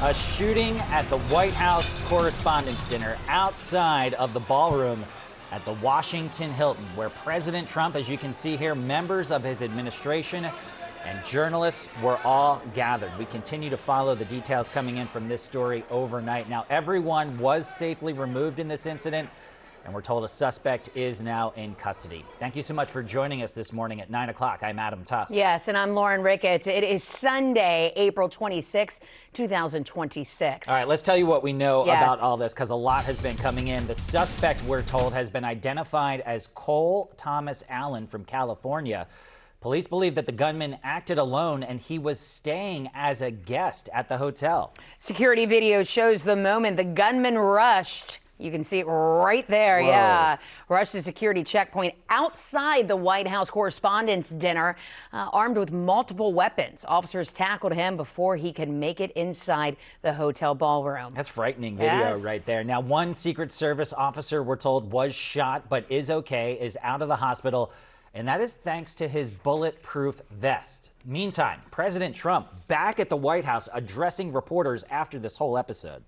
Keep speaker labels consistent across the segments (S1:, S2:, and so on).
S1: A shooting at the White House Correspondents' Dinner outside of the ballroom at the Washington Hilton, where President Trump, as you can see here, members of his administration and journalists were all gathered. We continue to follow the details coming in from this story overnight. Now, everyone was safely removed in this incident, and we're told a suspect is now in custody. Thank you so much for joining us this morning at 9 o'clock. I'm Adam Tuss.
S2: Yes, and I'm Lauren Ricketts. It is Sunday, April 26, 2026.
S1: All right, let's tell you what we know about all this, because a lot has been coming in. The suspect, we're told, has been identified as Cole Thomas Allen from California. Police believe that the gunman acted alone and he was staying as a guest at the hotel.
S2: Security video shows the moment the gunman rushed. You can see it right there.
S1: Whoa.
S2: Yeah. Rushed the security checkpoint outside the White House Correspondents' Dinner, armed with multiple weapons. Officers tackled him before he could make it inside the hotel ballroom.
S1: That's frightening video right there. Now, one Secret Service officer, we're told, was shot but is okay, is out of the hospital, and that is thanks to his bulletproof vest. Meantime, President Trump back at the White House addressing reporters after this whole episode.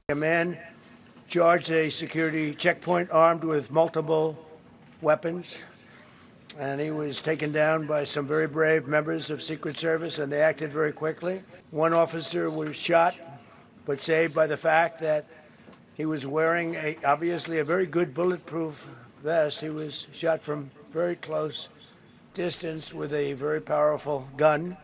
S3: A man charged a security checkpoint armed with multiple weapons, and he was taken down by some very brave members of Secret Service, and they acted very quickly. One officer was shot, but saved by the fact that he was wearing obviously a very good bulletproof vest. He was shot from very close distance with a very powerful gun.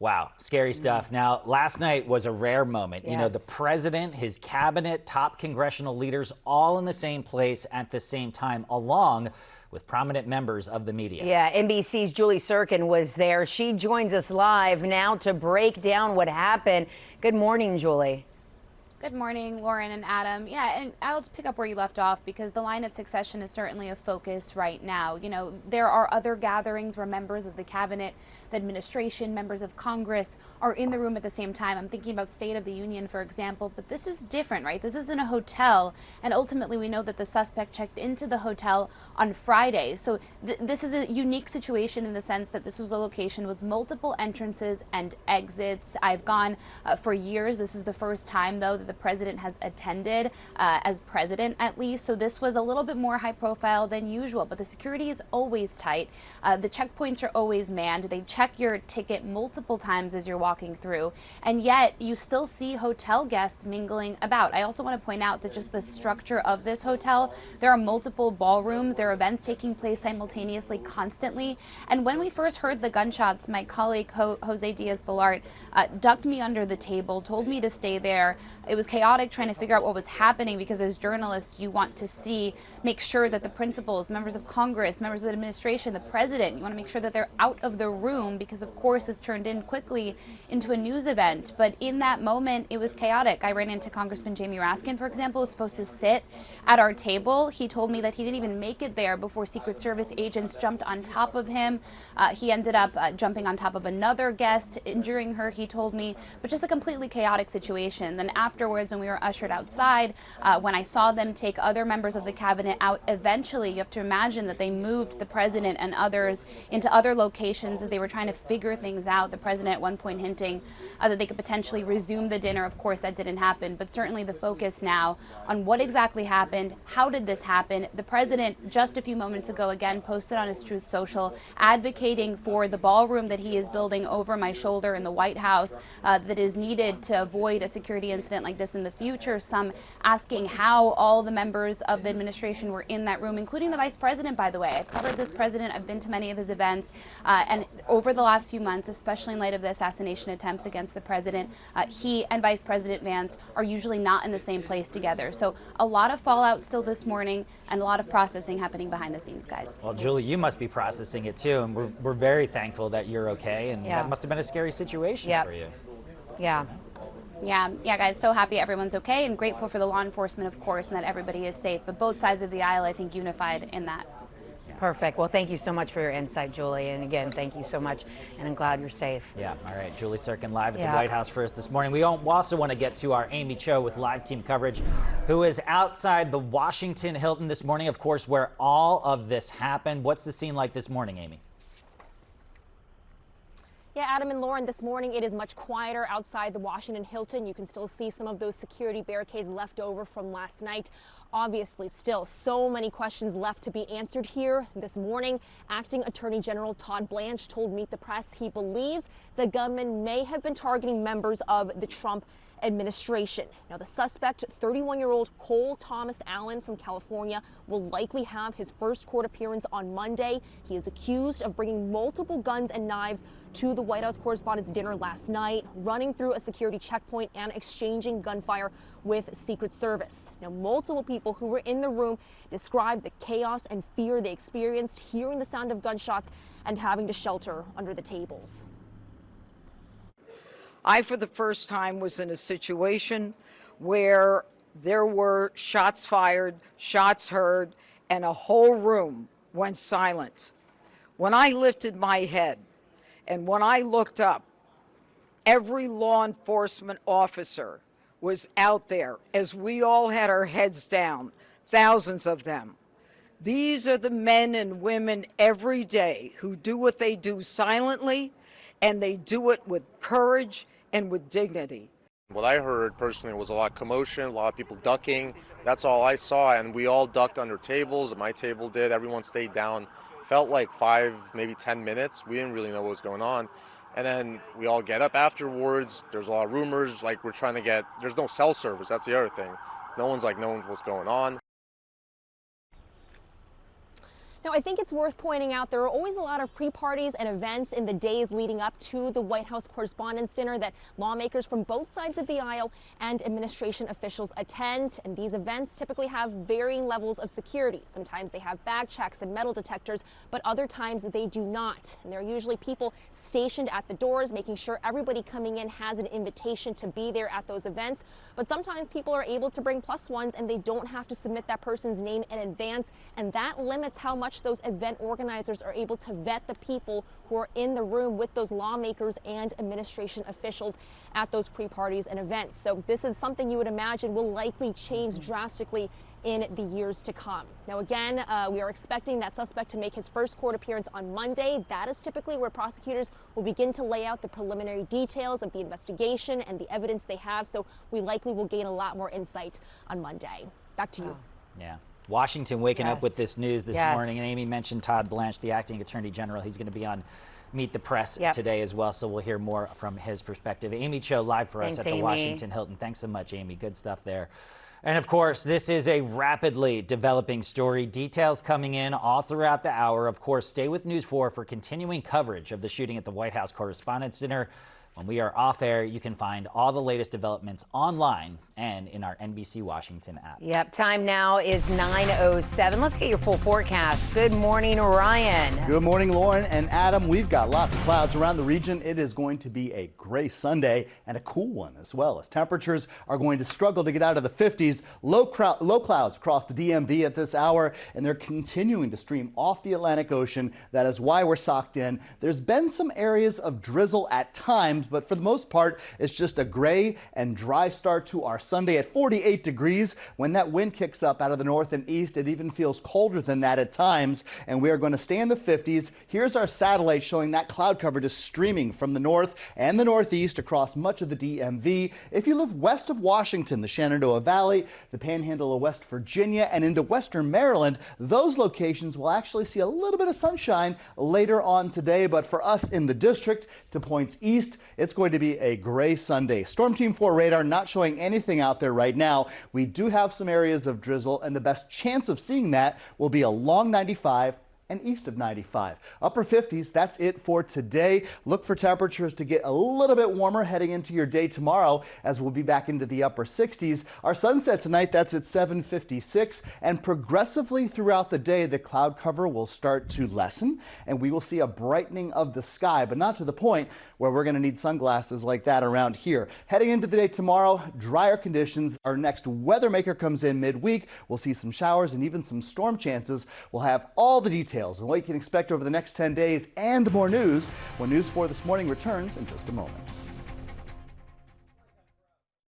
S1: Wow, scary stuff. Now, last night was a rare moment. You know, the president, his cabinet, top congressional leaders, all in the same place at the same time, along with prominent members of the media.
S2: Yeah, NBC's Julie Surkin was there. She joins us live now to break down what happened. Good morning, Julie.
S4: Good morning, Lauren and Adam. Yeah, and I'll pick up where you left off, because the line of succession is certainly a focus right now. You know, there are other gatherings where members of the cabinet, the administration, members of Congress are in the room at the same time. I'm thinking about State of the Union, for example, but this is different, right? This is in a hotel, and ultimately we know that the suspect checked into the hotel on Friday. So this is a unique situation in the sense that this was a location with multiple entrances and exits. I've gone for years. This is the first time, though, that the president has attended as president, at least. So this was a little bit more high profile than usual, but the security is always tight. The checkpoints are always manned. They check your ticket multiple times as you're walking through, and yet you still see hotel guests mingling about. I also want to point out that just the structure of this hotel, there are multiple ballrooms. There are events taking place simultaneously, constantly. And when we first heard the gunshots, my colleague Jose Diaz-Balart ducked me under the table, told me to stay there. It was chaotic trying to figure out what was happening, because as journalists, you want to make sure that the principals, members of Congress, members of the administration, the president, you want to make sure that they're out of the room, because of course it's turned in quickly into a news event. But in that moment, it was chaotic. I ran into Congressman Jamie Raskin, for example, who was supposed to sit at our table. He told me that he didn't even make it there before Secret Service agents jumped on top of him. He ended up jumping on top of another guest, injuring her, he told me, but just a completely chaotic situation. Then afterwards, when we were ushered outside, when I saw them take other members of the cabinet out, eventually you have to imagine that they moved the president and others into other locations as they were trying to figure things out. The president at one point hinting that they could potentially resume the dinner. Of course, that didn't happen, but certainly the focus now on what exactly happened. How did this happen? The president just a few moments ago again posted on his Truth Social advocating for the ballroom that he is building over my shoulder in the White House that is needed to avoid a security incident like this in the future. Some asking how all the members of the administration were in that room, including the vice president, by the way. I've covered this president. I've been to many of his events. And over the last few months, especially in light of the assassination attempts against the president, he and Vice President Vance are usually not in the same place together. So a lot of fallout still this morning and a lot of processing happening behind the scenes, guys.
S1: Well, Julie, you must be processing it too, and we're very thankful that you're okay, and that must have been a scary situation for you.
S2: Yeah,
S4: guys, so happy everyone's okay, and grateful for the law enforcement, of course, and that everybody is safe. But both sides of the aisle, I think, unified in that.
S2: perfect. Well, thank you so much for your insight, Julie. And again, thank you so much, and I'm glad you're safe.
S1: Yeah, all right. Julie Surkin live at the White House for us this morning. We also want to get to our Amy Cho with live team coverage, who is outside the Washington Hilton this morning, of course, where all of this happened. What's the scene like this morning, Amy?
S5: Yeah, Adam and Lauren, this morning it is much quieter outside the Washington Hilton. You can still see some of those security barricades left over from last night. Obviously, still so many questions left to be answered here. This morning, Acting Attorney General Todd Blanche told Meet the Press he believes the gunman may have been targeting members of the Trump administration. Now, the suspect, 31-year-old Cole Thomas Allen from California, will likely have his first court appearance on Monday. He is accused of bringing multiple guns and knives to the White House Correspondents' Dinner last night, running through a security checkpoint and exchanging gunfire with Secret Service. Now, multiple people who were in the room described the chaos and fear they experienced hearing the sound of gunshots and having to shelter under the tables.
S6: I, for the first time, was in a situation where there were shots fired, shots heard, and a whole room went silent. When I lifted my head and when I looked up, every law enforcement officer was out there as we all had our heads down, thousands of them. These are the men and women every day who do what they do silently, and they do it with courage and with dignity.
S7: What I heard personally was a lot of commotion, a lot of people ducking. That's all I saw, and we all ducked under tables. My table did. Everyone stayed down. Felt like 5, maybe 10 minutes. We didn't really know what was going on. And then we all get up afterwards. There's a lot of rumors, like we're trying to get, there's no cell service. That's the other thing. No one's knowing what's going on.
S5: Now, I think it's worth pointing out there are always a lot of pre-parties and events in the days leading up to the White House Correspondents' Dinner that lawmakers from both sides of the aisle and administration officials attend. And these events typically have varying levels of security. Sometimes they have bag checks and metal detectors, but other times they do not. And there are usually people stationed at the doors, making sure everybody coming in has an invitation to be there at those events. But sometimes people are able to bring plus ones and they don't have to submit that person's name in advance. And that limits how much those event organizers are able to vet the people who are in the room with those lawmakers and administration officials at those pre-parties and events. So this is something you would imagine will likely change drastically in the years to come. Now, again, we are expecting that suspect to make his first court appearance on Monday. That is typically where prosecutors will begin to lay out the preliminary details of the investigation and the evidence they have. So we likely will gain a lot more insight on Monday. Back to you.
S1: Yeah. Washington waking up with this news this
S2: Yes.
S1: morning. And Amy mentioned Todd Blanche, the acting attorney general. He's going to be on Meet the Press today as well, so we'll hear more from his perspective. Amy Cho live for us at the Washington Hilton. Thanks so much, Amy. Good stuff there. And of course, this is a rapidly developing story. Details coming in all throughout the hour. Of course, stay with News 4 for continuing coverage of the shooting at the White House Correspondents' Dinner. When we are off air, you can find all the latest developments online and in our NBC Washington app.
S2: Yep, time now is 9:07. Let's get your full forecast. Good morning, Ryan.
S8: Good morning, Lauren and Adam. We've got lots of clouds around the region. It is going to be a gray Sunday and a cool one as well, as temperatures are going to struggle to get out of the 50s. Low clouds across the DMV at this hour, and they're continuing to stream off the Atlantic Ocean. That is why we're socked in. There's been some areas of drizzle at times, but for the most part, it's just a gray and dry start to our Sunday at 48 degrees. When that wind kicks up out of the north and east, it even feels colder than that at times, and we are going to stay in the 50s. Here's our satellite showing that cloud cover just streaming from the north and the northeast across much of the DMV. If you live west of Washington, the Shenandoah Valley, the Panhandle of West Virginia, and into western Maryland, those locations will actually see a little bit of sunshine later on today. But for us in the district to points east, it's going to be a gray Sunday. Storm Team 4 radar not showing anything out there right now. We do have some areas of drizzle, and the best chance of seeing that will be along 95 and east of 95. Upper 50s, that's it for today. Look for temperatures to get a little bit warmer heading into your day tomorrow, as we'll be back into the upper 60s. Our sunset tonight, that's at 7:56, and progressively throughout the day, the cloud cover will start to lessen, and we will see a brightening of the sky, but not to the point where we're going to need sunglasses like that around here. Heading into the day tomorrow, drier conditions. Our next weather maker comes in midweek. We'll see some showers and even some storm chances. We'll have all the details and what you can expect over the next 10 days and more news when News 4 This Morning returns in just a moment.